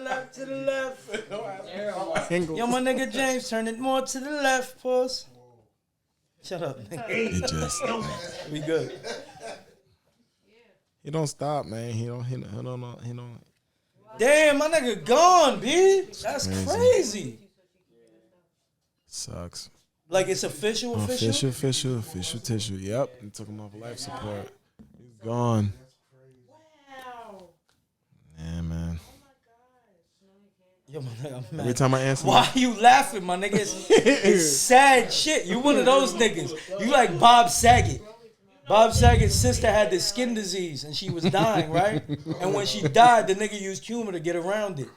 Left to the left. Yo, my nigga James, turn it more to the left, pause. Shut up, nigga. It just We good. he don't stop, man. He don't. Damn, my nigga gone, B. That's crazy. Sucks. Like it's official. Official tissue. Yep. He took him off life support. He's gone. Wow. Yeah, man. Yo, my nigga, I'm mad. Every time I answer, Why you laughing, my nigga? It's sad shit. You one of those niggas. You like Bob Saget. Bob Saget's sister had this skin disease and she was dying, right? And when she died, the nigga used humor to get around it.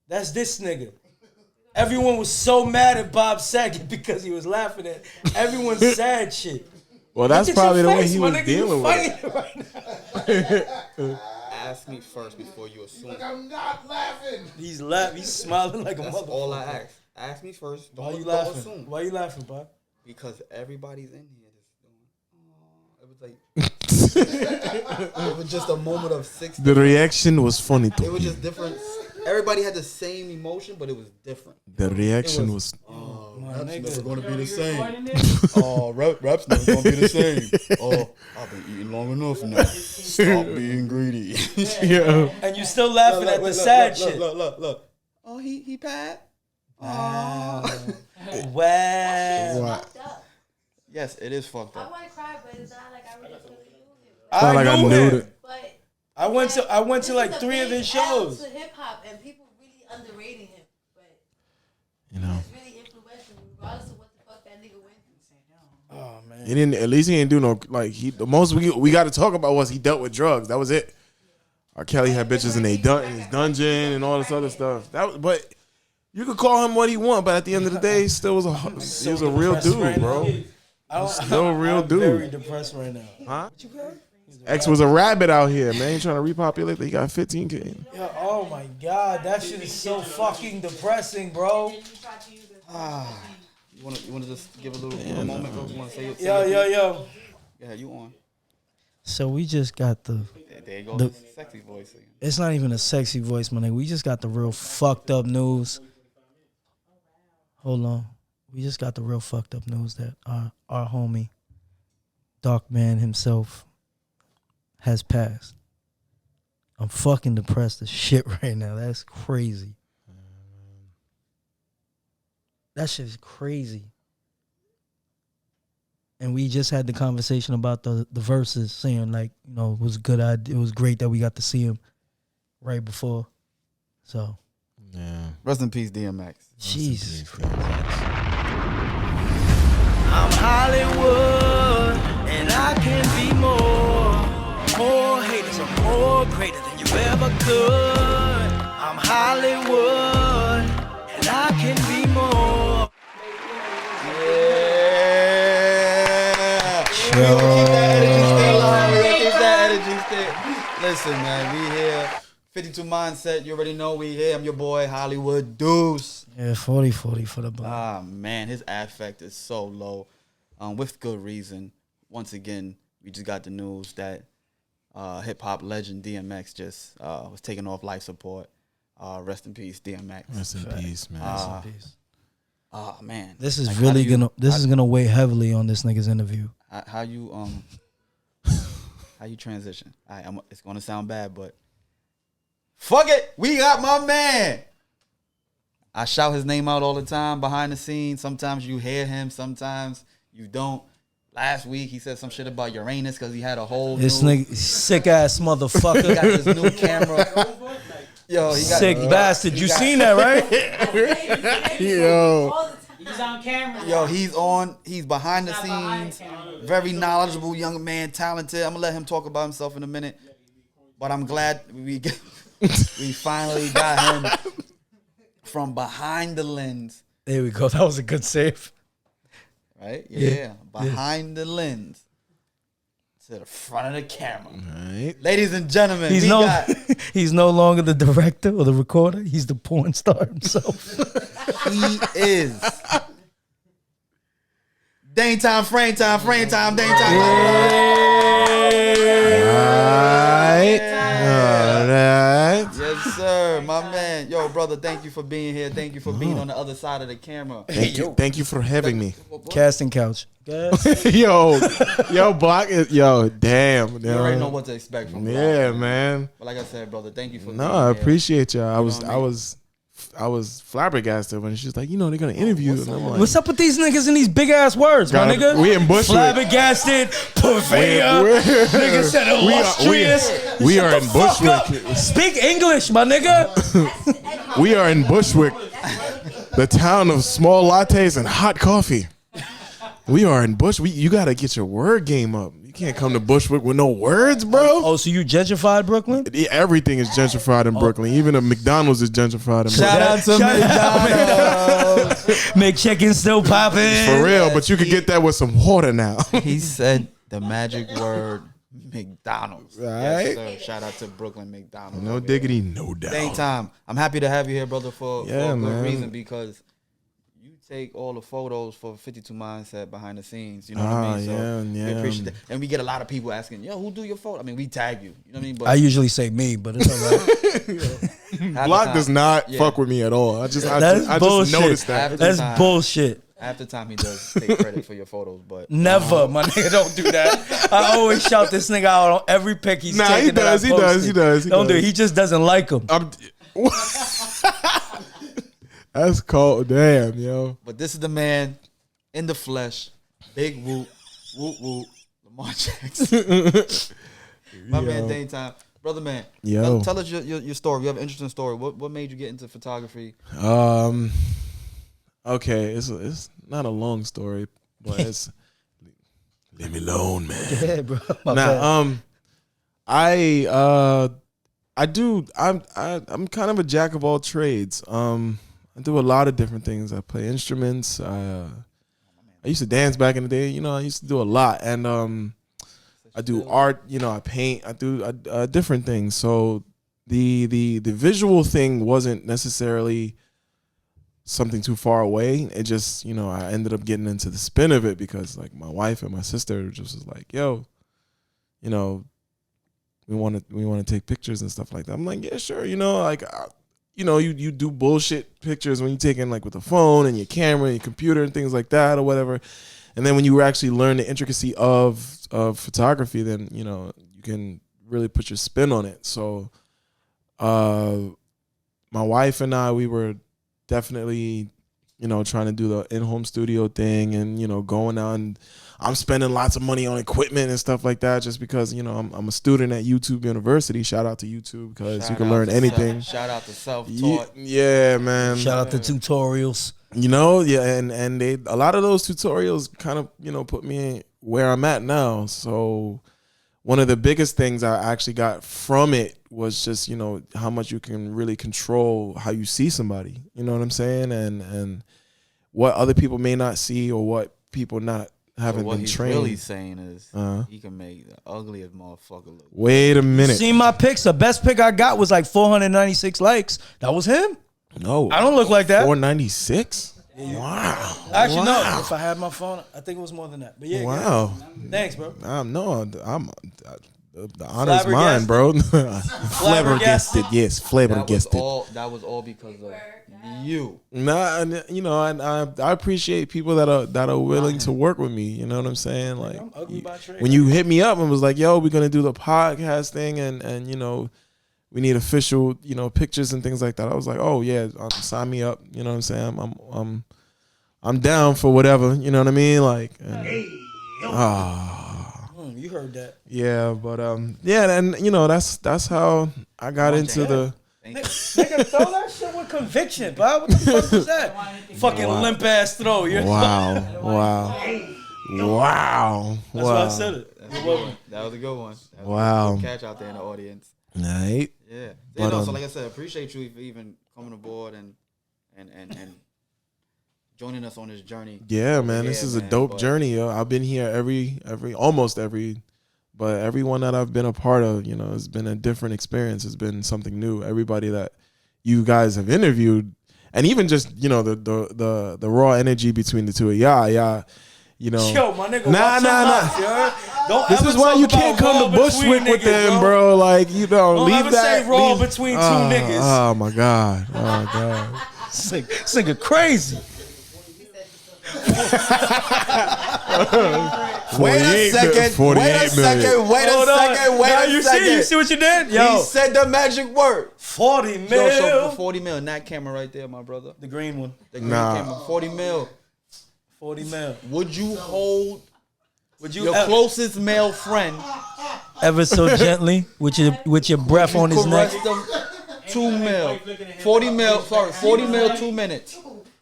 That's this nigga. Everyone was so mad at Bob Saget because he was laughing at everyone's sad shit. well, that's Look at probably your the way face, he my was nigga. dealing You with fighting it. right now. Ask me first before you assume. Look, I'm not laughing. He's laughing. He's smiling like a That's motherfucker. all I ask. Ask me first. Why you Don't laughing? assume. Why you laughing, Bob? Because everybody's in here just going, oh. It was like, it was just a moment of 6. The reaction was funny to It was me. just different. Everybody had the same emotion, but it was different. The reaction was. Oh, My rap's nigga. never going to be the same. Same. Oh, rap's never going to be the same. Oh, I've been eating long enough now. Stop being greedy. Yeah. And you still laughing at the sad shit. Look. Oh, he passed. Wow. Wow. What? Fucked up. Yes, it is fucked I up. want to cry, but it's not like I really knew him. Not like I knew him. it. But I went to this like is a 3 of big his shows. L to hip hop, and people really underrating him. But You know. he's really influential, regardless of what the fuck that nigga went through. Oh man. He didn't. At least he didn't do no like. He the most we got to talk about was he dealt with drugs. That was it. R. Kelly had bitches in his dungeon and all this other stuff. But you could call him what he want. But at the end of the day, he still was he was a real depressed right dude, bro. Still a real I'm dude. very depressed right now. Huh? What you got? X was a rabbit out here, man. He trying to repopulate. He got 15K. Yo, oh my god, that shit is so fucking depressing, bro. And he tried to use it. You want to just give a little moment, bro? You want to say it? Yo. Yeah, you on. So we just got the. There you go. The- The sexy voice again. It's not even a sexy voice, my nigga. We just got the real fucked up news. Hold on. We just got the real fucked up news that our homie, Dark Man himself, has passed. I'm fucking depressed as shit right now. That's crazy. That shit is crazy. And we just had the conversation about the verses, saying like, you know, it was good. It was great that we got to see him right before. So, Yeah. Rest in peace, DMX. Jesus Christ. I'm Hollywood, and I can be more. More haters are more greater than you ever could. I'm Hollywood, and I can be more. Yeah. Keep that energy still on. Keep that energy still. Listen, man, we here. 52 Mindset. You already know we here. I'm your boy, Hollywood Deuce. Yeah, 40-40 for the block. Ah, man, his affect is so low. With good reason. Once again, we just got the news that hip-hop legend DMX just was taken off life support. Rest in peace, DMX. Rest in peace, man. Rest in peace. Ah, man. This is Like, really how do you- is gonna weigh heavily on this nigga's interview. How you how you transition? It's gonna sound bad, but fuck it, we got my man. I shout his name out all the time behind the scenes. Sometimes you hear him, sometimes you don't. Last week he said some shit about Uranus because he had a whole This new, nigga, sick ass he got motherfucker, this new camera. Yo, he got sick bastard. You seen that, right? Yo. All the time. He's on camera. Yo, he's behind the Not behind scenes. camera. Very knowledgeable young man, talented. I'm gonna let him talk about himself in a minute. But I'm glad we finally got him from behind the lens. There we go. That was a good save. Right? Yeah. Yeah. Behind the lens. To the front of the camera. Right. Ladies and gentlemen, He's he's no longer the director or the recorder. He's the porn star himself. he is. Daine time, frame time, Daine time. Alright. Alright. Yes, sir, my man. Yo, brother, thank you for being here. Thank you for being on the other side of the camera. Thank you for having me. Casting couch. yo, block it. Yo, damn. You already know what to expect from me. Yeah, man. But like I said, brother, thank you for being No, I here. appreciate y'all. I I mean? was flabbergasted when she's like, they're gonna interview. And I'm like, What's up with these niggas and these big ass words, my nigga? We in Bushwick. Flabbergasted, purveyor. Nigga said illustrious. We are in Shut the fuck Bushwick. up. Speak English, my nigga. We are in Bushwick, the town of small lattes and hot coffee. We are in Bushwick. You gotta get your word game up. You can't come to Bushwick with no words, bro. Oh, so you gentrified Brooklyn? Everything is gentrified in Brooklyn. Even the McDonald's is gentrified in Shout Brooklyn. out to McDonald's. McChicken still popping. For real, but you could get that with some water now. He said the magic word McDonald's. Right. Yes, sir. Shout out to Brooklyn McDonald's. No diggity, no doubt. Same time. I'm happy to have you here, brother, for a good man. reason, because you take all the photos for 52 Mindset behind the scenes. You know what I mean? So we appreciate that. And we get a lot of people asking, yo, who do your photo? I mean, we tag you. You know what I mean? But I usually say me, but it's all right. half the Block time- does not Yeah. fuck with me at all. I just That's bullshit. noticed that. Half the That's time- bullshit. Half the time he does take credit for your photos, but Never, my nigga, don't do that. I always shout this nigga out on every pic he's Nah, taking. he does, that I he does, posted. he does, he Don't do does. it. He just doesn't like them. That's cold. Damn, yo. But this is the man in the flesh. Big whoop, whoop whoop. Lamar Jackson. My man, Daine Time. Brother man, Yo. tell us your story. You have an interesting story. What made you get into photography? Okay, it's not a long story, but it's leave me alone, man. Yeah, bro. My Nah, bad. I'm kind of a jack of all trades. I do a lot of different things. I play instruments. I used to dance back in the day. I used to do a lot, and I do art. I paint. I do different things. So the visual thing wasn't necessarily something too far away. It just, I ended up getting into the spin of it because like my wife and my sister just was like, yo, we want to take pictures and stuff like that. I'm like, yeah, sure. You do bullshit pictures when you taking like with a phone and your camera and your computer and things like that or whatever. And then when you actually learn the intricacy of photography, then, you can really put your spin on it. So my wife and I, we were definitely, trying to do the in-home studio thing and, going out, and I'm spending lots of money on equipment and stuff like that just because, I'm a student at YouTube University. Shout out to YouTube because you can learn anything. Shout out to self-taught. Yeah, man. Shout out to tutorials. And a lot of those tutorials kind of, put me where I'm at now. So one of the biggest things I actually got from it was just, how much you can really control how you see somebody. You know what I'm saying? And what other people may not see or what people not haven't what been he's trained. really saying is he can make the ugliest motherfucker look. Wait a minute. See my pics? The best pic I got was like 496 likes. That was him. No. I don't look like that. 496? Wow. Actually, no. If I had my phone, I think it was more than that. But yeah. Wow. Thanks, bro. The honor's mine, bro. Flabbergasted. Yes, flabbergasted. That was all because of you. Nah, and I appreciate people that are willing to work with me. You know what I'm saying? Like I'm ugly by trade. when you hit me up and was like, "Yo, we're gonna do the podcast thing," and we need official pictures and things like that. I was like, "Oh yeah, sign me up." You know what I'm saying? I'm down for whatever. You know what I mean? Like, You heard that. yeah, but and that's how I got into the. Nigga, throw that shit with conviction, Bob. What the fuck was that? Fucking limp ass throw. Wow. That's why I said it. That was a good one. That was Wow. a good catch out there in the audience. Right. Yeah. But, So like I said, appreciate you for even coming aboard and joining us on this journey. Yeah, man, Yeah, this is a man, dope but- journey. Yo. I've been here but everyone that I've been a part of, it's been a different experience. It's been something new. Everybody that you guys have interviewed, and even just the raw energy between the two of y'all, You know, Yo, my nigga, nah. Don't This ever is why talk you about can't come raw to Bushwick between with niggas, them, bro. Like, you know, Don't leave ever that. say raw leave- between two niggas. Oh my god. Oh god. This nigga crazy. Wait a second. 48 million. Wait a Hold on. second. Wait Now a second. You see what you did? He Yo, said the magic word. 40 Yo, mil. so for 40 mil, that camera right there, my brother. The green one. The green Nah. camera, 40 mil. 40 mil. Would you hold Would you your closest male friend ever so gently with your breath on his neck? caress them? 2 mil. 40 mil, sorry, 40 mil, 2 minutes.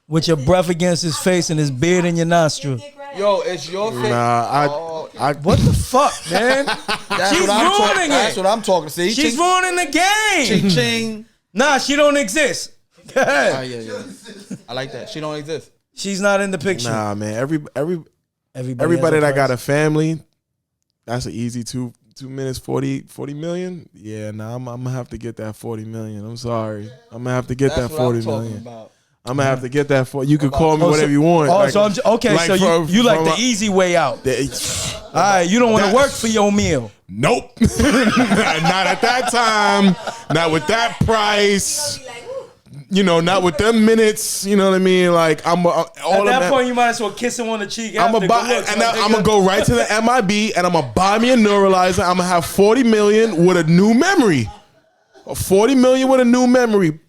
With your breath against his face and his beard in your nostril. Yo, it's your face. Nah, I What the fuck, man? That's She's what I'm talking. ruining That's it. what I'm talking. See, She's ching, ruining the game. ching, ching. Nah, she don't exist. Go ahead. Ah, yeah. I like that. She don't exist. She's not in the picture. nah, man. Everybody Everybody that got a a family, that's an easy 2 minutes, 40 million. Yeah, nah, I'm gonna have to get that 40 million. I'm sorry. I'm gonna have to get That's that what 40 I'm talking million. about. I'm gonna have to get that for you. Could call me Oh, whatever so- you want. Oh, Like- so okay. like So from- you like from the a- easy way out. the- All right, you don't want to That- work for your meal. Nope. Not at that time. Not with that price. You know, not with them minutes. You know what I mean? Like I'm all At that of point, you might as well kiss him on the cheek. I'm after. gonna buy, Good looks, and my I'm nigga. gonna go right to the MIB, and I'm gonna buy me a neuralizer. I'm gonna have 40 million with a new memory. 40 million with a new memory,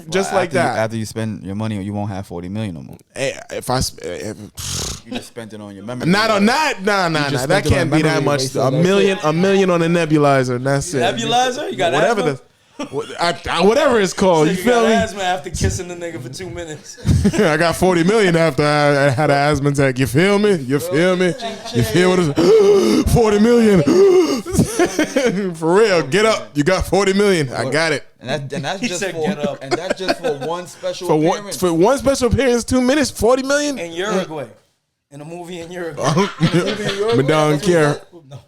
just like that. After you spend your money, you won't have 40 million no more. Hey, if I, if, You just spent it on your memory. not on that, nah. just That spent it on can't be that memory much. wasted, A that's million on a nebulizer, and that's it. Nebulizer? You got whatever asthma? whatever it's called. So You you feel got me? asthma after kissing the nigga for 2 minutes. I got 40 million after I had an asthma attack. You feel me? You feel me? You feel what it's 40 million. For real, get up. You got 40 million. I got it. And that's He just said, for "Get up." and that's just for one special For appearance. one special appearance, 2 minutes, 40 million. In Uruguay. In a movie in Uruguay. But don't care. No.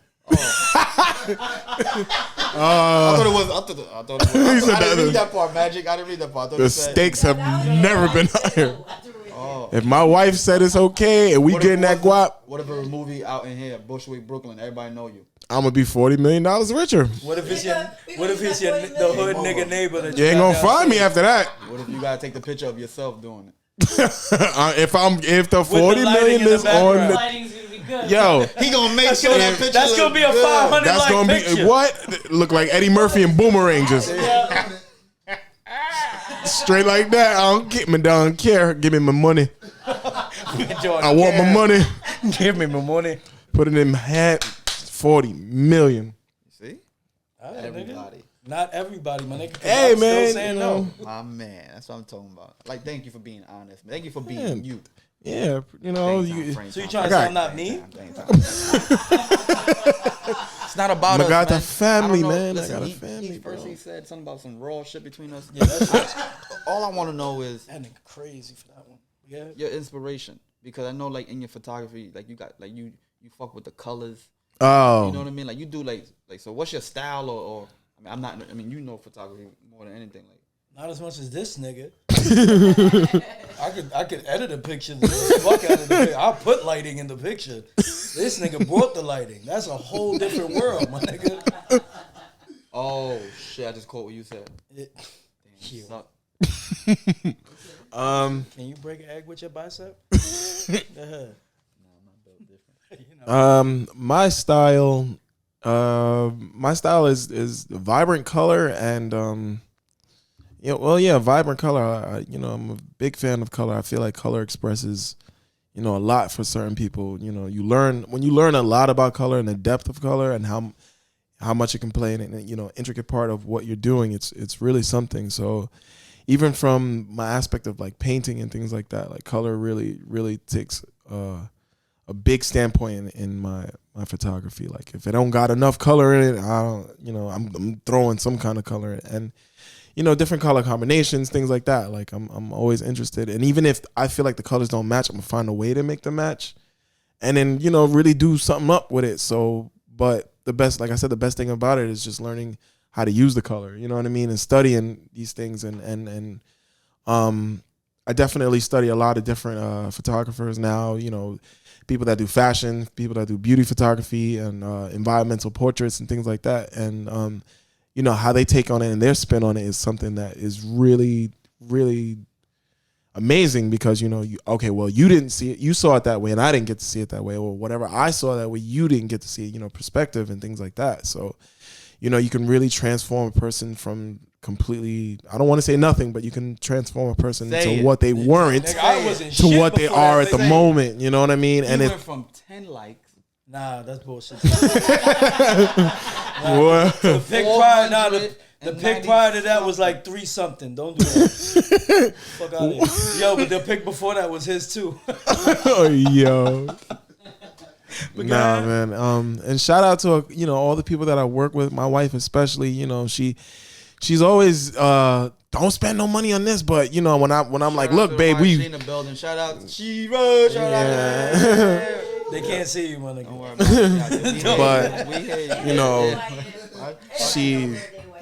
I thought it was. I thought it was. said I didn't that- read that part, Magic. I didn't read that part. I thought The it said, stakes have never been higher. Oh. If my wife said it's okay and we What if getting it that was- guap, What if a movie out in here, Bushwick, Brooklyn, everybody know you? I'm gonna be $40 million richer. What if it's the hood nigga neighbor that You ain't got gonna find me after that. What if you gotta take the picture of yourself doing it? If the 40 lighting million in the is on background. the, Lighting's gonna be good. yo, He gonna make sure that picture. That's gonna be a 500 that's like gonna picture. be what? Look like Eddie Murphy and Boomerang just straight like that. I don't care. Give me my money. I want my money. Give me my money. Put it in my hat. 40 million. See, All right, nigga. everybody, Not everybody, my nigga. 'cause Hey I'm man, still saying you no. know, my man. That's what I'm talking about. Like, thank you for being honest. Thank you for being Man. you. yeah, you know, you, So you trying to got- sound not me? It's not about I us, got man. the family, I don't know. man. Listen, I got a he family, first bro. he said something about some raw shit between us. Yeah, that's All I want to know is that nigga crazy for that one. Yeah. your inspiration, because I know, like, in your photography, like, you got, like, you fuck with the colors. Oh, You know what I mean? Like, you do, like so. What's your style, or I mean, I'm not. I mean, you know photography more than anything. Like, Not as much as this nigga. I could edit a picture. The fuck out of the picture. I'll put lighting in the picture. This nigga brought the lighting. That's a whole different world, my nigga. oh shit! I just caught what you said. It- Damn, you suck. Can you break an egg with your bicep? Go ahead. my style is vibrant color and vibrant color. I'm a big fan of color. I feel like color expresses a lot for certain people. You learn a lot about color and the depth of color and how much it can play in intricate part of what you're doing. It's really something. So even from my aspect of like painting and things like that, like color really takes a big standpoint in my photography. Like if it don't got enough color in it, I don't, I'm throwing some kind of color and different color combinations, things like that. Like I'm always interested. And even if I feel like the colors don't match, I'm gonna find a way to make them match and then, really do something up with it. So, but the best thing about it is just learning how to use the color, you know what I mean? And studying these things and I definitely study a lot of different photographers now, people that do fashion, people that do beauty photography and environmental portraits and things like that. And you know, how they take on it and their spin on it is something that is really, really amazing, because, you know, you didn't see it, you saw it that way, and I didn't get to see it that way, or whatever I saw that way, you didn't get to see it, you know, perspective and things like that. So, you know, you can really transform a person from completely, I don't want to say nothing, but you can transform a person to what they weren't to what they are at the moment. You know what I mean? And it went from 10 likes. Nah, that's bullshit. What? The pic prior, the pic prior to that was like 3 something. Don't do that. Fuck out of here. Yo, but the pic before that was his too. Oh, yo. Nah, man. And shout out to, you know, all the people that I work with, my wife especially. You know, she's always don't spend no money on this, but you know, when I'm like, look, babe, we in the building. Shout out Shira. Shout out. They can't see you, my nigga. Don't worry about it. But you know,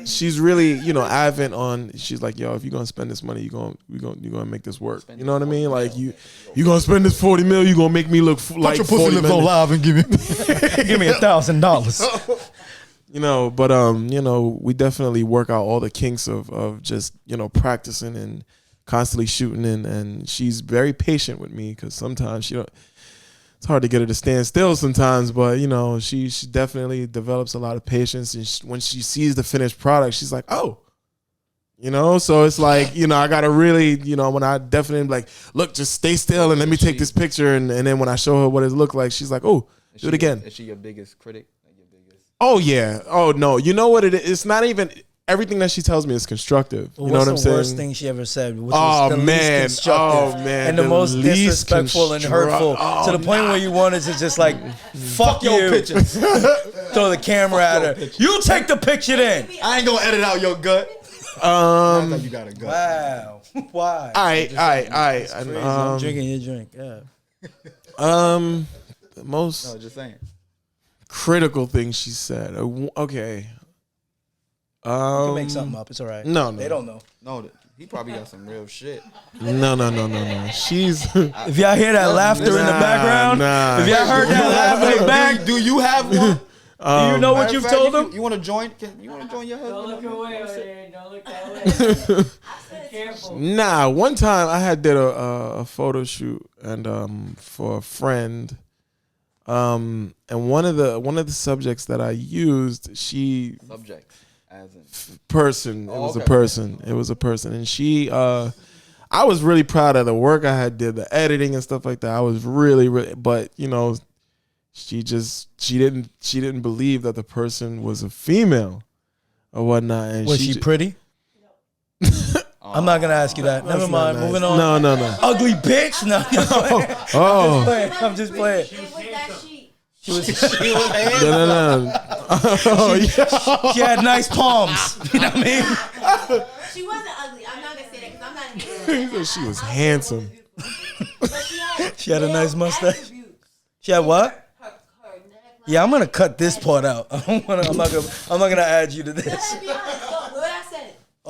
she's really, you know, advent on. She's like, yo, if you're gonna spend this money, you're gonna make this work. You know what I mean? Like you gonna spend this 40 mil, you gonna make me look like your pussy 40 lips million. on live and give me $1,000. You know, but you know, we definitely work out all the kinks of just, you know, practicing and constantly shooting, and she's very patient with me, because sometimes it's hard to get her to stand still sometimes, but you know, she definitely develops a lot of patience, and when she sees the finished product, she's like, oh, you know, so it's like, you know, I gotta really, you know, when I definitely like, look, just stay still and let me take this picture, and then when I show her what it looked like, she's like, oh, do it again. Is she your biggest critic? Oh yeah. Oh no. You know what it is? It's not even everything that she tells me is constructive. You know what I'm saying? What's the worst thing she ever said? Which was the least constructive man, and the most disrespectful and hurtful, to the point where you wanted to just like, fuck you. Your pictures. Throw the camera at her. You take the picture then. I ain't gonna edit out your gut. I thought you got a gut. Wow. Why? All right. I'm drinking your drink. Yeah. The most just saying. critical thing she said. Okay. You can make something up. It's all right. No. They don't know. No, he probably got some real shit. No. She's. If y'all hear that laughter in the background, if y'all heard that laugh in the back, Do you have one? do you know what you've told them? You want to join? You want to join your Don't husband? look away over there. Don't look that way. Be careful. Nah. One time I had did a photo shoot and for a friend. And one of the subjects that I used, Subject, as in person. It was a person. It was a person, and she. I was really proud of the work I had did, the editing and stuff like that. I was really, but you know, she didn't believe that the person was a female or whatnot. And Was she pretty? I'm not gonna ask you that. Never mind. Nice. Moving on. No. Ugly bitch. No. Oh. I'm just playing. She was No. Oh, yeah. She had nice palms. You know what I mean? She wasn't ugly. I'm not gonna say that because I'm not here. She was handsome. She had a nice mustache. She had what? Yeah, I'm gonna cut this part out. I'm not gonna add you to this.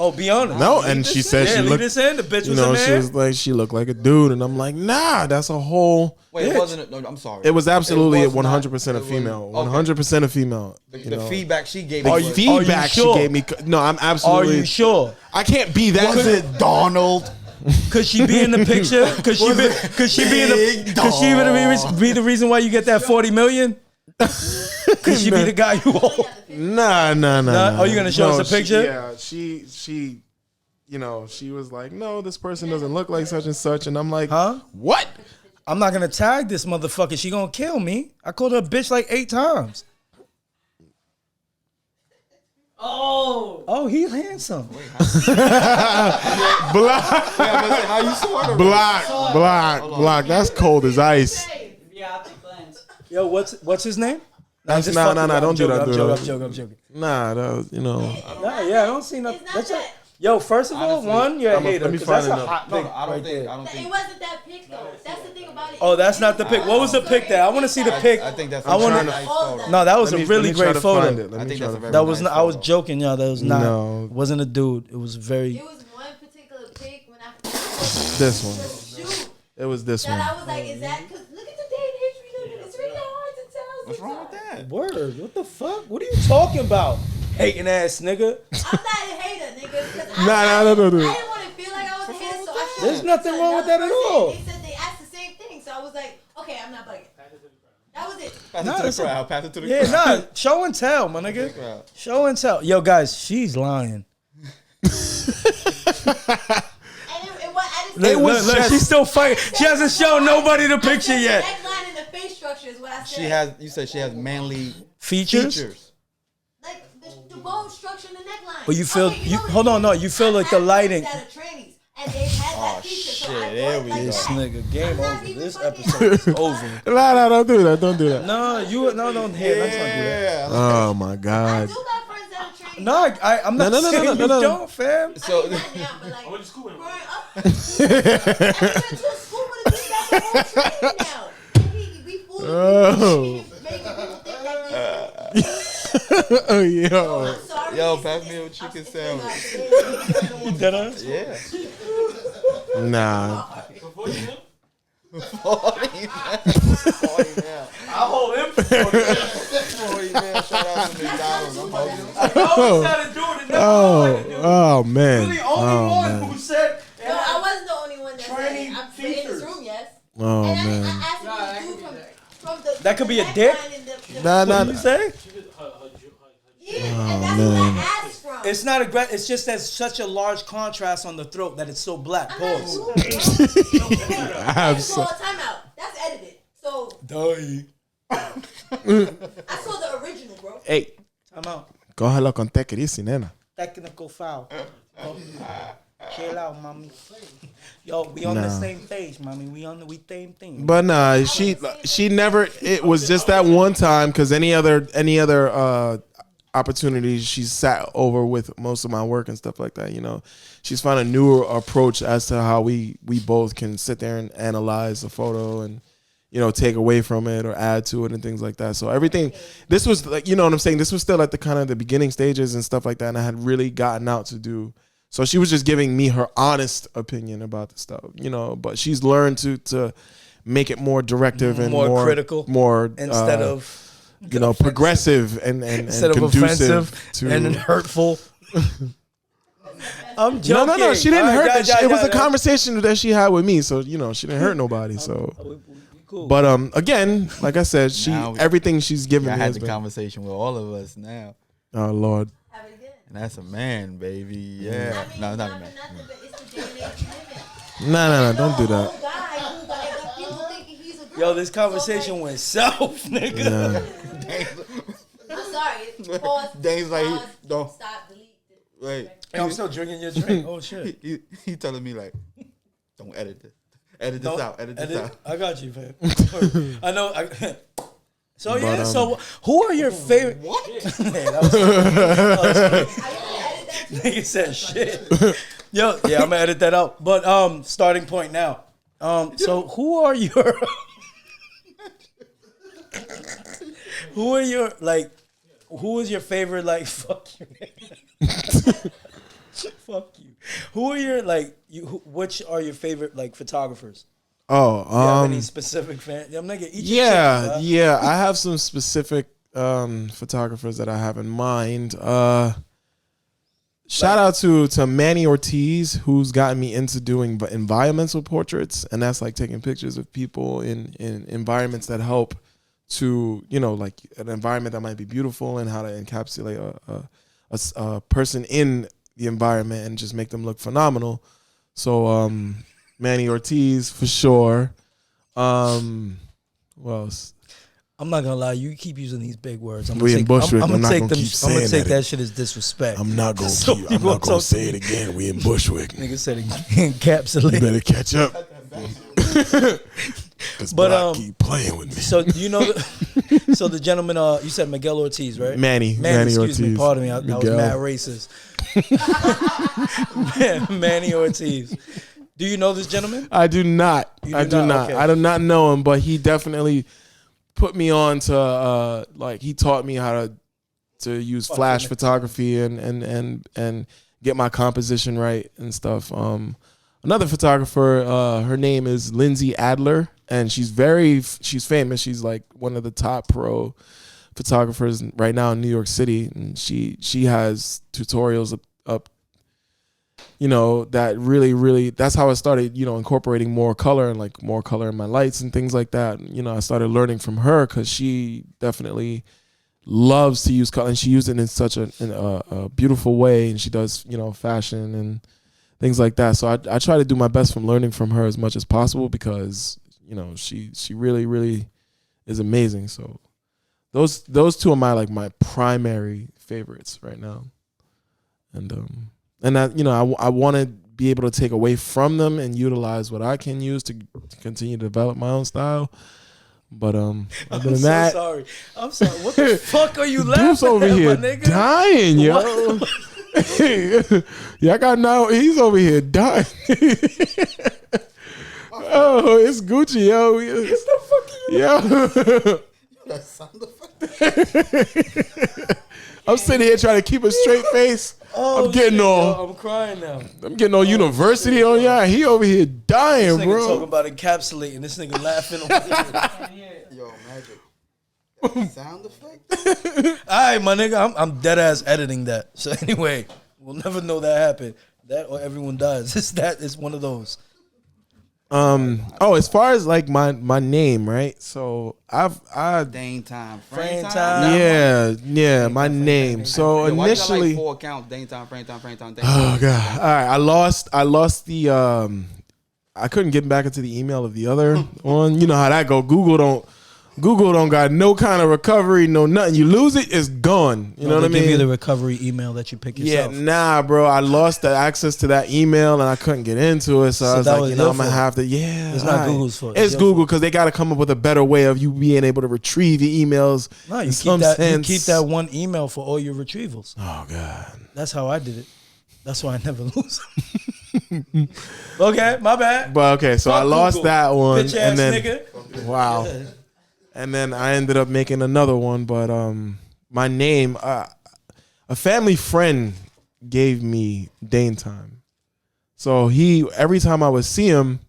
Oh, be honest. No, and she said she looked. This in. The bitch was You know, in she there. was like, she looked like a dude, and I'm like, nah, that's a whole. Wait, it wasn't. No, I'm sorry. It was absolutely It was 100% a not- female. okay. 100% a female. The feedback she gave The me. was- feedback sure? she gave me. No, I'm Are absolutely. you sure? I can't be that. Was it Donald? Could she be in the picture? Could she be the reason why you get that 40 million? Could she be the guy you owe? Nah. Are you gonna show us a picture? She, you know, she was like, no, this person doesn't look like such and such, and I'm like, Huh? what? I'm not gonna tag this motherfucker. She gonna kill me. I called her a bitch like 8 times. Oh, he's handsome. Block. How you saw her? Block. That's cold as ice. Yo, what's his name? Nah, Just nah, fuck nah, it. don't do that, I'm dude. joking. Nah, that was, you know. Nah, yeah, I don't see nothing. It's not that. Yo, first of all, Honestly, one, you're a hater. let me 'cause find that's a another. hot No, pic I don't right think. there. I don't It think. wasn't that pic though. That's the thing about it. Oh, that's not the pic. What was the pic there? I want to see the pic. I think that's. I wanna- a nice photo. No, that was Let a me really try great to photo. find it. Let I me think try that's to a very That was nice not. I was photo. joking, y'all. That was not. No. Wasn't a dude. It was very. It was one particular pic when I This one. shoot It was this that one. I was like, is that? Because look at the Daine history What's wrong with that? Word. What the fuck? What are you talking about? Hating ass nigga. I'm not a hater, nigga. Because No. I didn't want to feel like I was a hater, so I showed There's it nothing to wrong with that another at all. person. They said they asked the same thing, so I was like, okay, I'm not bugging. That was it. Pass Nah, it to that's the crowd. Pass it to the Yeah, crowd. nah. Show and tell, my nigga. crowd. Show and tell. Yo, guys, she's lying. And it was just- she's still fighting. She hasn't shown nobody the picture yet. The neckline and the face structure is what I said. She has. You said she has manly Features? like the bone structure in the neckline. But you feel- Okay, you- know what hold it on, is? no, you feel I've like had the lighting- friends that are trannies, and they had Oh, that feature. So shit, I there thought we like go. This that. nigga, game I'm not over. even This fucking- episode is over. No, don't do that. Don't do that. No, you no, don't hear. Let's not do that. Yeah. Oh my I God. do got friends that are trannies. No, I'm not No. saying you don't, fam. I So mean, not now, but like went to school with him. growing up, I went to school with a dude that's a whole tranny now. We fooling Oh. making people think like this. Oh, yo. I'm sorry. Yo, It's- pass me it's- a chicken I'm sandwich. saying, Dead ass? Yeah. Nah. Before you knew, 40 man. I'll hold him for 40 man. Shout out to McDonald's. I'm hungry. I always gotta do it. And that's all I can do. Oh man. You're the only Oh one man. who said. No, I wasn't the only one that said Tranny it. I'm in features. this room, yes. Oh And I man. asked him to do from the That could from be the a dick? neckline and the- Nah, What did you say? Yeah, and that's man. what I asked from. It's not aggressive. It's just there's such a large contrast on the throat that it's so black. I'm not Pause. doing it, I bro. have That's so. all timeout. That's edited. So Die. I saw the original, bro. Hey, I'm out. cógelo con tequirici, nena. Technical foul. Oh. Chill out, mommy. Yo, we on the Nah. same page, mommy. We same thing. But nah, she never. It was just that one time because any other opportunities she sat over with most of my work and stuff like that. You know, she's found a newer approach as to how we both can sit there and analyze a photo and take away from it or add to it and things like that. So everything, this was like, you know what I'm saying? This was still at the kind of the beginning stages and stuff like that. And I had really gotten out to do. So she was just giving me her honest opinion about the stuff, but she's learned to make it more directive and More critical, more instead of progressive and instead of conducive offensive to and hurtful. I'm joking. no, she didn't hurt. Yeah, It was a yeah. conversation that she had with me, so she didn't hurt nobody. So, Cool. but again, like I said, Now we- everything she's given I me had has the been. conversation with all of us now. Oh Lord, Have it again. And that's a man, baby. Yeah. I mean, No, not a not man. for nothing, but it's the day and age we live in. no, don't do that. Old guy who got people thinking he's a girl. Yo, this conversation So, like, went south, nigga. I'm sorry. Pause. Dane's like, pause, don't- stop. Delete. Wait. Yo, I'm still drinking your drink. Oh shit. He telling me like, don't edit this. Edit this Don't out. Edit this out. I got you, man. I know. So But, yeah. So who are your favorite? What? That was nigga said shit. Yo, yeah, I'm gonna edit that out. But starting point now. So who are your? Who are your like? Who is your favorite like? Fuck you. Fuck you. Who are your like? Which are your favorite like photographers? Oh, Do you have any specific fan? I'm nigga. Eat your yeah, chicken, bro. yeah. I have some specific photographers that I have in mind. Shout out to Manny Ortiz, who's gotten me into doing environmental portraits, and that's like taking pictures of people in environments that help to, like an environment that might be beautiful and how to encapsulate a person in the environment and just make them look phenomenal. So Manny Ortiz for sure. Who else? I'm not gonna lie, you keep using these big words. We in Bushwick. I'm not take gonna keep I'm saying gonna take that. that shit as disrespect. I'm not gonna So keep. you I'm gonna not gonna talk say it again. We in Bushwick. Nigga said You encapsulate. better catch up. Cause But, Black keep playing with me. So you know, so the gentleman, you said Miguel Ortiz, right? Manny excuse me, Ortiz. pardon me, I was Miguel. mad racist. Manny Ortiz. Do you know this gentleman? I do not. You I do do not? not. Okay. I do not know him, but he definitely put me on to like he taught me how to use flash photography and get my composition right and stuff. Another photographer, her name is Lindsay Adler. and she's famous. She's like one of the top pro photographers right now in New York City, and she has tutorials up that really that's how I started incorporating more color and like more color in my lights and things like that. I started learning from her because she definitely loves to use color, and she used it in such a beautiful way, and she does fashion and things like that. So I try to do my best from learning from her as much as possible, because she really is amazing. So those two are my primary favorites right now, and that I want to be able to take away from them and utilize what I can use to continue to develop my own style. But other than that, I'm sorry. What the fuck are you laughing Dude's over at, here my nigga? dying, yo. Yeah, I got now. He's over here dying. Oh, it's Gucci, yo. What the fuck are you? Yo. That sound effect. I'm sitting here trying to keep a straight face. Oh, I'm getting shit, all. yo, I'm crying now. I'm getting all university on y'all. He over here dying, This nigga bro. talking about encapsulating. This nigga laughing. Yo, magic. Sound effect. All right, my nigga. I'm dead ass editing that. So anyway, we'll never know that happened. That or everyone dies. It's one of those. As far as like my name, right? So I Daine time. Frame Frame time. yeah, my name. So Yo, why you got initially, like 4 accounts? Daine time, frame time, frame time. Daine oh time. god, all right. I lost the I couldn't get back into the email of the other one. You know how that go. Google don't got no kind of recovery, no nothing. You lose it, it's gone. You know what I mean? Give you the recovery email that you pick yourself. Yeah, nah, bro. I lost the access to that email and I couldn't get into it. So I was that like, was I'm your gonna fault. have to. Yeah, It's not Google's fault. It's It's your Google, because they got to come up with a better way of you being able to retrieve your emails. No, in you some keep sense. that one email for all your retrievals. Oh god. That's how I did it. That's why I never lose them. Okay, my bad. But okay, so Fuck I lost Google. that one, Bitch ass and then nigga. wow, and then I ended up making another one. But my name, a family friend gave me Daine time. So every time I would see him,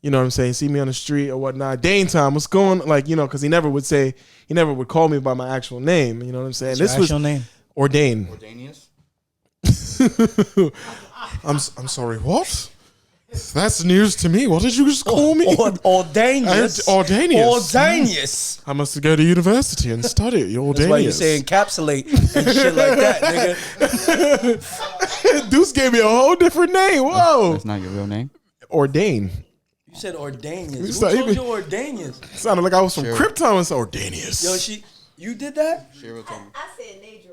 you know what I'm saying, see me on the street or whatnot, Daine time, what's going, like, because he never would call me by my actual name. You know what I'm saying? What's your actual name? Ordain. Ordanius? I'm sorry, what? That's news to me. What did you just call me? Ordanius. Ordanius. I must go to university and study. Ordanius. That's why you say encapsulate and shit like that, nigga. Deuce gave me a whole different name. Whoa. That's not your real name? Ordain. You said Ordanius. Who So told even- you Ordanius? Sounded like I was from Sure. Krypton. It's Ordanius. Yo, you did that? Cheryl told me. I said Nadro.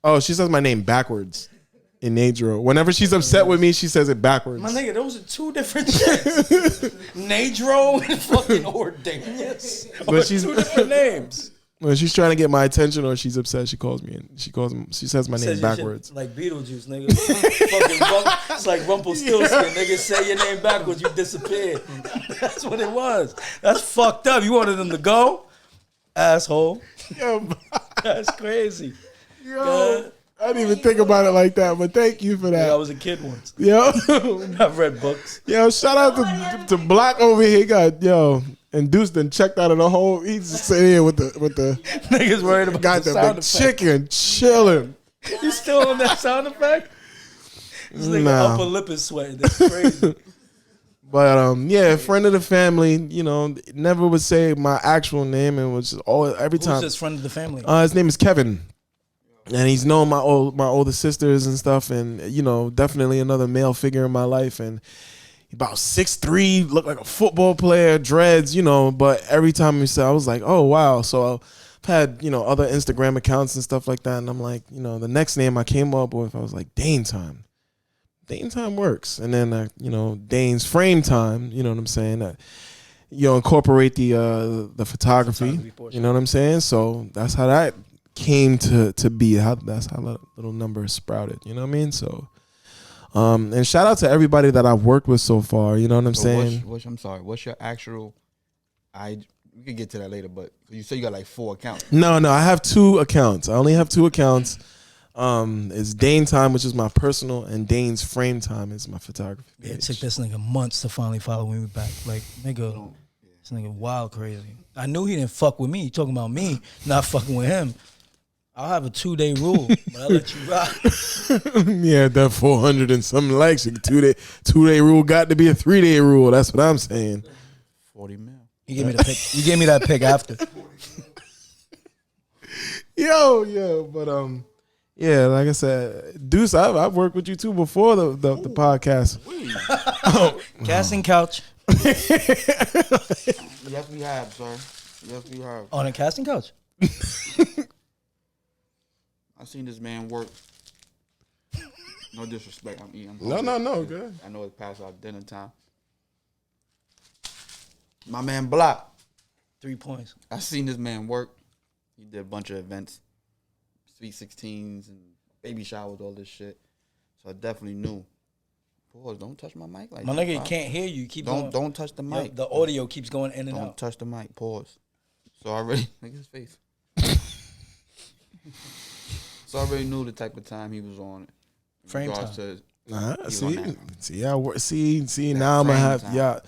Oh, she says my name backwards in Nadro. Whenever she's upset with me, she says it backwards. My nigga, those are two different shits. Nadro and fucking Ordanius. But Are she's- two different names. When she's trying to get my attention or she's upset, she calls me and she says my name Says your shit backwards. like Beetlejuice, nigga. Fucking it's like Rumpelstiltskin, nigga. Say your name backwards, you disappear. That's what it was. That's fucked up. You wanted them to go? Asshole. That's crazy. Yo, I didn't even think about it like that, but thank you for that. Yeah, I was a kid once. Yo, I've read books. yo, shout out to Black over here. He got and Deuce done checked out of the whole. He's just sitting here with the Niggas worried about got the the sound big effect. chicken chilling. You still on that sound effect? This nigga Nah. upper lip is sweating. That's crazy. But yeah, friend of the family. Never would say my actual name, and was just every Who's time. this friend of the family? His name is Kevin, and he's known my older sisters and stuff, and definitely another male figure in my life. And he about 6'3", looked like a football player, dreads, But every time he said, I was like, oh wow. So I've had other Instagram accounts and stuff like that, and I'm like, the next name I came up with, I was like, Daine time. Daine time works, and then Daine's frame time. You know what I'm saying? Incorporate the photography. portion. You know what I'm saying? So that's how that came to be. That's how that little number sprouted. You know what I mean? So, and shout out to everybody that I've worked with so far. You know what I'm saying? I'm sorry. What's your actual? We could get to that later, but you say you got like 4 accounts. No, I have 2 accounts. I only have 2 accounts. It's Daine time, which is my personal, and Daine's frame time is my photography. Yeah, it took this nigga months to finally follow me back. Like, nigga, This nigga wild crazy. I knew he didn't fuck with me. He talking about me not fucking with him. I'll have a 2-day rule, but I'll let you rock. Yeah, that 400 and something likes. 2-day rule got to be a 3-day rule. That's what I'm saying. 40 mil. You gave me the pick. You gave me that pick after. Yo, but yeah, like I said, Deuce, I've worked with you too before the podcast. Casting couch. Yes, we have, sir. Yes, we have. On a casting couch. I seen this man work. No disrespect. I'm eating. No, good. I know it's past our dinner time. My man Block. 3 points. I seen this man work. He did a bunch of events, sweet 16s and baby showers, all this shit. So I definitely knew. Pause. Don't touch my mic like My that. nigga can't hear you. Keep going. Don't touch the mic. The audio keeps going in and Don't out. touch the mic. Pause. So I already look at his face. So I already knew the type of time he was on. Frame Regards time. See. Now I'm gonna have y'all.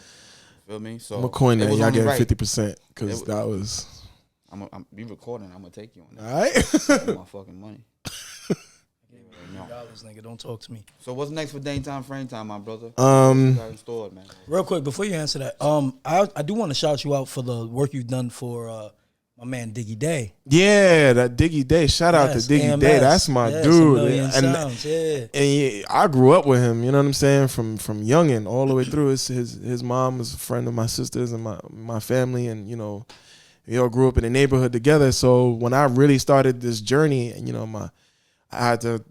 Feel me? So I'm gonna coin that. it was Y'all only getting right. 50% because that was. I'm be recording. I'm gonna take you on that. All right. Give me my fucking money. $1, nigga. Don't talk to me. So what's next for Daine Time, Frame Time, my brother? What you got in store, man? Real quick before you answer that, I do want to shout you out for the work you've done for my man Diggy Day. Yeah, that Diggy Day. Shout out to Diggy AMS. Day. That's my Yes, dude. A Million Sounds, yeah. And I grew up with him. You know what I'm saying? From youngin' all the way through. His mom was a friend of my sisters and my family, and you know, we all grew up in the neighborhood together. So when I really started this journey, and you know, I had to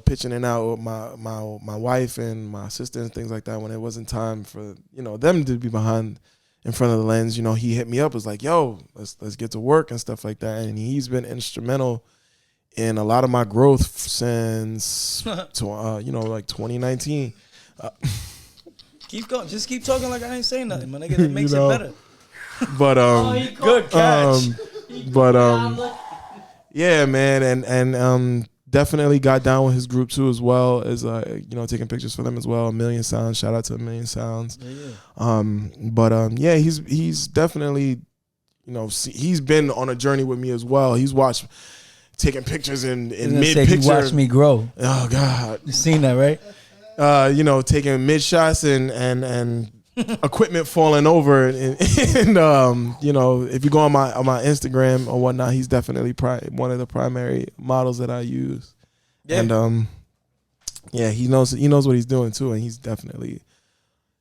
pitch in and out with my wife and my sister and things like that when it wasn't time for them to be behind in front of the lens. You know, he hit me up, was like, yo, let's get to work and stuff like that. And he's been instrumental in a lot of my growth since like 2019. Keep going. Just keep talking like I ain't saying nothing. My nigga, that makes it better. But Good catch. Yeah, man, and definitely got down with his group too, as well as taking pictures for them as well. A Million Sounds, shout out to A Million Sounds. Yeah. He's definitely he's been on a journey with me as well. He's watched taking pictures in mid picture. You watched me grow. Oh God, You seen that, right? Taking mid shots and equipment falling over, and if you go on my Instagram or whatnot, he's definitely one of the primary models that I use. Yeah. And he knows what he's doing too, and he's definitely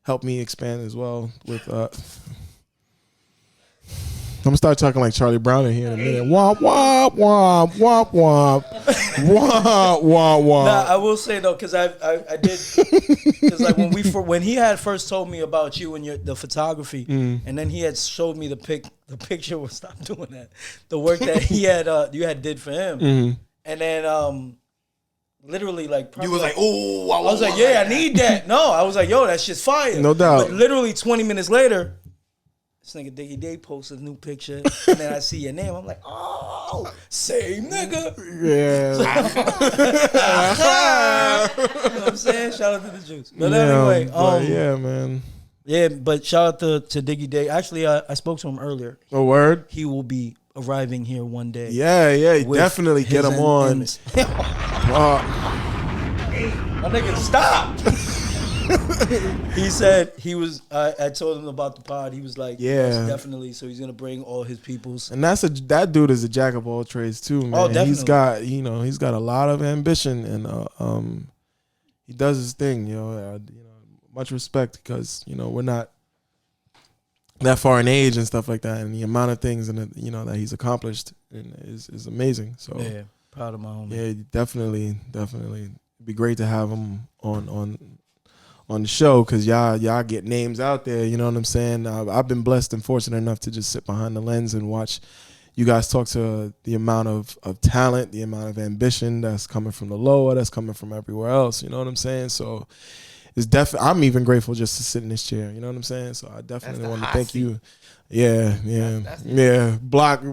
helped me expand as well with I'm gonna start talking like Charlie Brown in here in a minute. Womp womp womp womp womp womp womp womp. Nah, I will say though, because I did, because like when he had first told me about you and the photography, and then he had showed me the picture. Well, stop doing that. The work that he had you had did for him, and then literally like You was like, oh, I was like, yeah, I need that. No, I was like, yo, that shit's fire. No doubt. But literally 20 minutes later, this nigga Diggy Day posted a new picture, and then I see your name. I'm like, oh, same nigga. Yeah. You know what I'm saying? Shout out to the juice. But anyway, yeah, man. Yeah, but shout out to Diggy Day. Actually, I spoke to him earlier. A word? He will be arriving here one day. Yeah, definitely get him on. My nigga, stop. He said he was. I told him about the pod. He was like, yeah, yes, definitely. So he's gonna bring all his peoples. And that dude is a jack of all trades too, man. Oh, definitely. He's got a lot of ambition, and he does his thing. Much respect, because we're not that far in age and stuff like that, and the amount of things and that he's accomplished is amazing. So yeah, proud of my homie. Yeah, definitely. It'd be great to have him on the show, because y'all get names out there. You know what I'm saying? I've been blessed and fortunate enough to just sit behind the lens and watch you guys talk to the amount of talent, the amount of ambition that's coming from the lower, that's coming from everywhere else. You know what I'm saying? So it's definitely, I'm even grateful just to sit in this chair. You know what I'm saying? So I definitely want to thank you. Yeah. Block. Yo,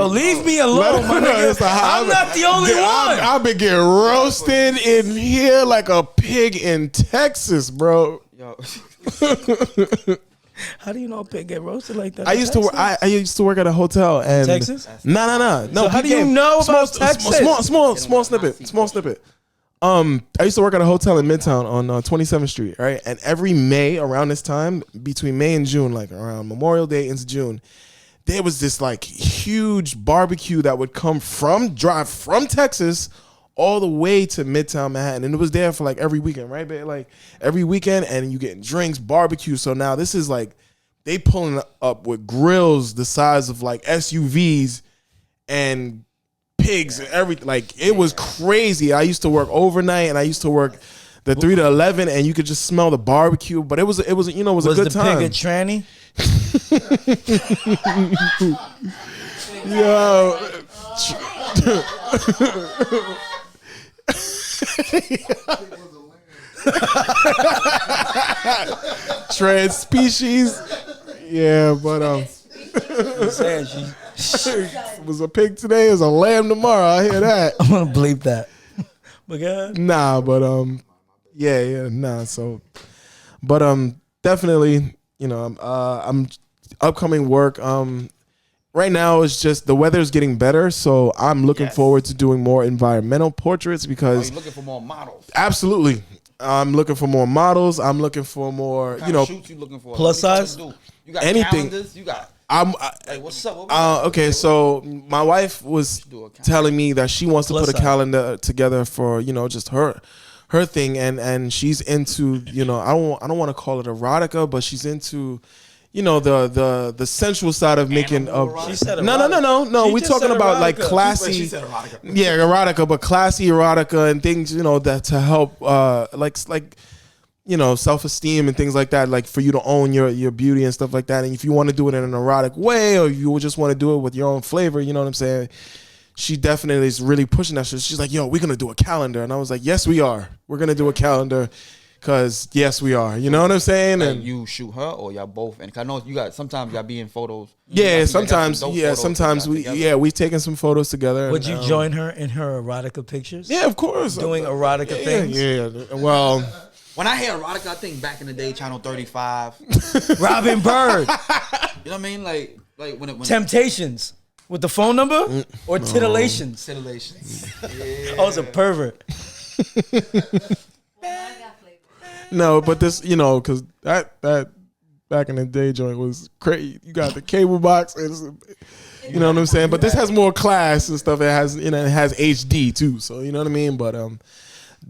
leave me alone, my nigga. I'm not the only one. I've been getting roasted in here like a pig in Texas, bro. Yo. How do you know a pig get roasted like that? I used to work. I used to work at a hotel and Texas? No. So how do you know about Texas? Small snippet. I used to work at a hotel in Midtown on 27th Street, right? And every May around this time, between May and June, like around Memorial Day into June, there was this like huge barbecue that would drive from Texas all the way to Midtown Manhattan, and it was there for like every weekend, right? But like every weekend, and you getting drinks, barbecue. So now this is like they pulling up with grills the size of like SUVs and pigs and everything. Like it was crazy. I used to work overnight, and I used to work the 3 to 11, and you could just smell the barbecue. But it was a good time. Was the pig a tranny? Yo. Trans species. Yeah, but I'm saying was a pig today, is a lamb tomorrow. I hear that. I'm gonna bleep that. But God. Nah, but nah. So, but definitely, I'm upcoming work. Right now it's just the weather's getting better, so I'm looking forward to doing more environmental portraits because you're looking for more models. Absolutely. I'm looking for more models. I'm looking for more, shoots you looking for? Plus size? You got anything. Calendars? You got hey, what's up? Okay, so my wife was telling me that she wants to put a calendar together for, just her thing, and she's into, I don't want to call it erotica, but she's into the sensual side of making She said no. She We're just talking said about like erotica. classy, She said erotica. yeah, erotica, but classy erotica and things that to help like self-esteem and things like that, like for you to own your beauty and stuff like that. And if you want to do it in an erotic way, or you just want to do it with your own flavor, you know what I'm saying? She definitely is really pushing that shit. She's like, yo, we're gonna do a calendar, and I was like, yes, we are. We're gonna do a calendar. Cause yes, we are. You know what I'm saying? Like and you shoot her or y'all both? And I know sometimes y'all be in photos. Yeah, sometimes we've taken some photos together. Would you join her in her erotica pictures? Yeah, of course. Doing erotica things? Yeah. Well, when I hear erotica, I think back in the day, Channel 35. Robin Bird. You know what I mean? Like when Temptations. With the phone number? Or titillations? Titillations. I was a pervert. no, but this, because that back in the day joint was crazy. You got the cable box, and you know what I'm saying. But this has more class and stuff. It has, it has HD too. So you know what I mean. But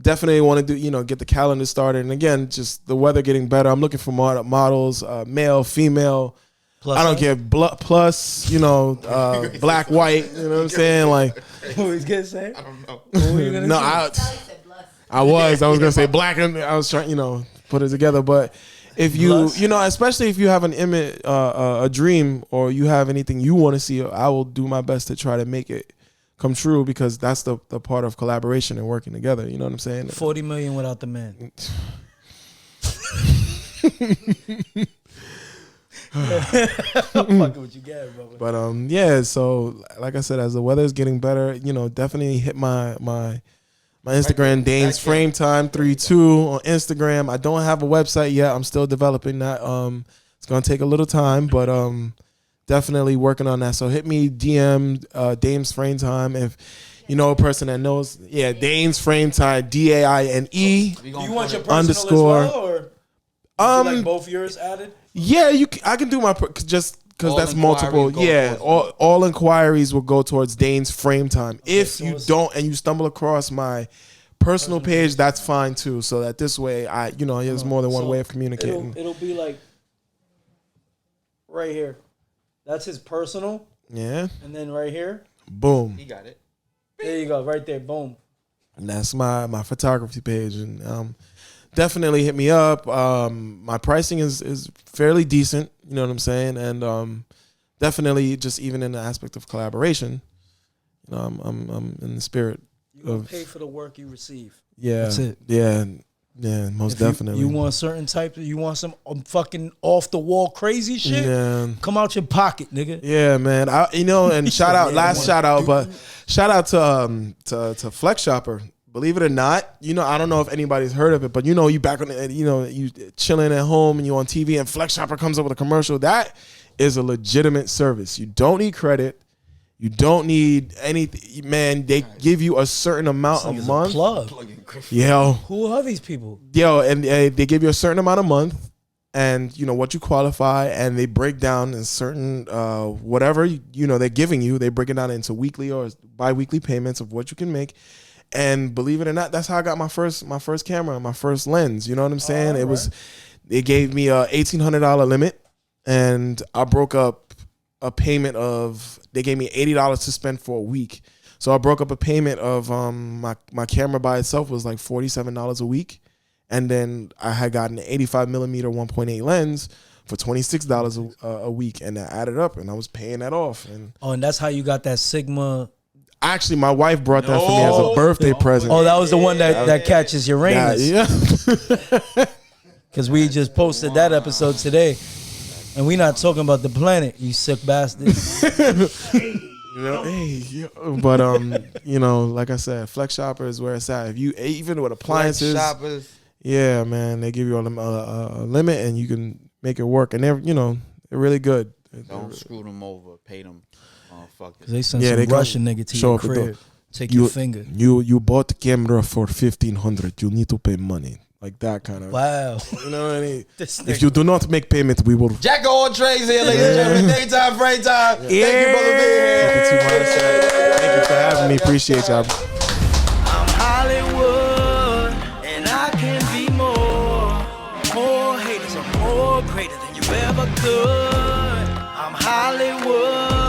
definitely want to do, get the calendar started. And again, just the weather getting better. I'm looking for models, male, female. Plus I don't care. Plus, black, white. You know what I'm saying? Like, what was gonna say? I don't know. What were you gonna say? I was gonna say black, and I was trying, put it together. But if you, especially if you have an image, a dream, or you have anything you want to see, I will do my best to try to make it come true, because that's the part of collaboration and working together. You know what I'm saying? 40 million without the man. I'm fucking with you guys, brother. But so like I said, as the weather is getting better, definitely hit my Instagram, Daine's Frame Time 32 on Instagram. I don't have a website yet. I'm still developing that. It's gonna take a little time, but definitely working on that. So hit me DM Daine's Frame Time if you know a person that knows. Yeah, Daine's Frame Time, DAINE. Do you want your personal underscore as well, or like both yours added? Yeah, I can do my just because that's multiple. Yeah, all inquiries will go towards Daine's Frame Time. Okay, if you don't and you stumble across my personal page, that's fine too. So that this way, there's more than one way of communicating. It'll be like right here. That's his personal. Yeah. And then right here. Boom. He got it. There you go. Right there. Boom. And that's my photography page, and definitely hit me up. My pricing is fairly decent. You know what I'm saying? And definitely just even in the aspect of collaboration, I'm in the spirit of pay for the work you receive. Yeah, that's it. Yeah, most definitely. You want certain type? You want some fucking off the wall crazy shit? Yeah. Come out your pocket, nigga. Yeah, man. And shout out to Flex Shopper. believe it or not, I don't know if anybody's heard of it, but you back on the, you chilling at home and you on TV and Flex Shopper comes up with a commercial. That is a legitimate service. You don't need credit. You don't need anything, man. They give you a certain amount a month. Plug. Yo, Who are these people? and they give you a certain amount a month, and what you qualify, and they break down in certain whatever they're giving you. They break it down into weekly or bi-weekly payments of what you can make. And believe it or not, that's how I got my first camera, my first lens. You know what I'm saying? It gave me a $1,800 limit, and I broke up a payment of, they gave me $80 to spend for a week. So I broke up a payment of my camera by itself was like $47 a week. And then I had gotten an 85 millimeter 1.8 lens for $26 a week. And that added up, and I was paying that off. And that's how you got that Sigma. Actually, my wife brought that for me as a birthday present. Oh, that was the one that catches Uranus. Yeah. Because we just posted that episode today. And we not talking about the planet, you sick bastard. But like I said, Flex Shopper is where it's at. If you even with appliances, Flex Shoppers. Yeah, man, they give you a limit and you can make it work, and they're they're really good. Don't screw them over. Pay them. Cause they send some Russian nigga to your crib. Take your finger. You bought the camera for $1,500. You need to pay money. Like that kind of. Wow. You know what I mean? If you do not make payment, we will. Jack of all trades here, ladies and gentlemen. Daytime, frame time. Thank you, brother, being here. Thank you for having me. Appreciate y'all. I'm Hollywood, and I can be more haters or more greater than you ever could. I'm Hollywood.